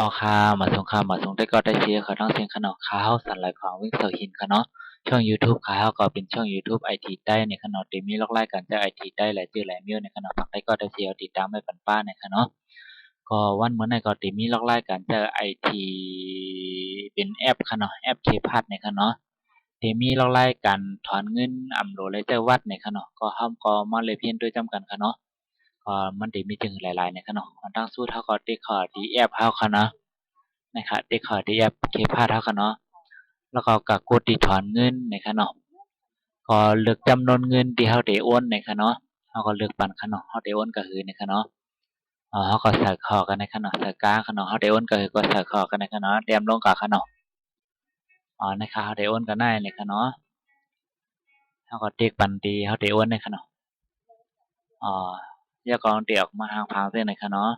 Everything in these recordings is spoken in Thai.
อ๋อค่ะมาส่งได้ก็ได้เสียเขาต้องเสียงขนมข้าวสันหลายของวิ่งเสาหินค่ะเนาะช่อง YouTube ค่ะเขาก็เป็นช่อง YouTube ไอทีได้ในขนมเดมีล็อกไล่กันจะไอทีได้หลายชื่อหลายเมี้ยวในขนมฝักได้ก็ได้เสียติดตามไม่ปันป้าในค่ะเนาะก็วันเมื่อไหร่ก็เดมีล็อกไล่กันจะไอทีเป็นแอปค่ะเนาะแอปเคพัดในค่ะเนาะเดมีล็อกไล่กันถอนเงินอำโหลเลยแต่วัดในค่ะเนาะก็ห้ามก็มาเลยเพียนด้วยจำกันค่ะเนาะก็มันเดมีจึงหลายๆในค่ะเนาะมันตั้งสู้เท่าก็ได้ขอดีแอปเฮาค่ะเนาะ นะครับได้เข้าที่แอปเคพาเท่ากันเนาะแล้วก็กกดที่ถอนเงินนะครับเนาะก็เลือกจำนวนเงินที่เราได้โอนนะครับเนาะเราก็เลือกปันค่ะเนาะเราได้โอนก็คือนะครับเนาะเราก็ใส่ข้อกันนะครับเนาะใส่กลางค่ะเนาะเราได้โอนก็คือก็ใส่ข้อกันนะครับเนาะแต้มลงกับค่ะเนาะนะครับเราได้โอนก็ได้นะครับเนาะเราก็ติ๊กปันที่เราได้โอนนะครับเนาะอ๋อยากองเดี๋ยวออกมาทางฟังเส้นนะครับเนาะ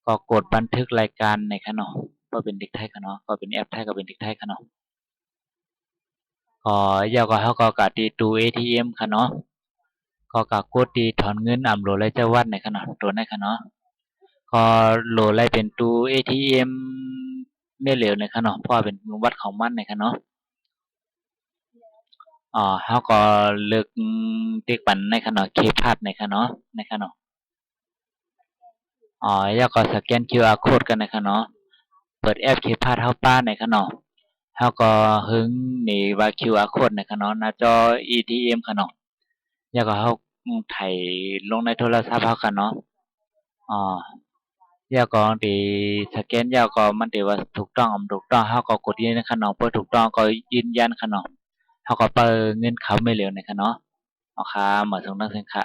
ก็กดบันทึกรายการนะครับเนาะก็เป็นเด็กไทยค่ะเนาะก็เป็นแอปไทยก็เป็นเด็กไทยค่ะเนาะ ก็ยาวก็เขาก็กะตีตู้ ATM ค่ะเนาะก็กะกดตีถอนเงินอำโหลดเลยจะวัดในค่ะเนาะตัวในค่ะเนาะก็โหลดเลยเป็นตู้ ATM ไม่เหลวในค่ะเนาะเพราะว่าเป็นวัดของมันในค่ะเนาะเขาก็เลือกติ๊กปันในค่ะเนาะเคพาดในค่ะเนาะในค่ะเนาะแล้วก็สแกน QR code กันในค่ะเนาะเปิดแอปเคพาดเฮาป้าในค่ะเนาะเขาก็หึงนี่ว่า QR code ในค่ะเนาะหน้าจอ ATM ค่ะเนาะ แล้วก็เขาไถลงในโทรศัพท์เขาค่ะเนาะอ๋อแล้วก็ที่สแกนแล้วก็มันที่ว่าถูกต้องถูกต้องเขาก็กดยืนยันค่ะเนาะพอถูกต้องก็ยืนยันค่ะเนาะเขาก็เปิดเงินเขาไม่เร็วนะคะเนาะอ๋อค่ะหมดสงนั้นสิค่ะ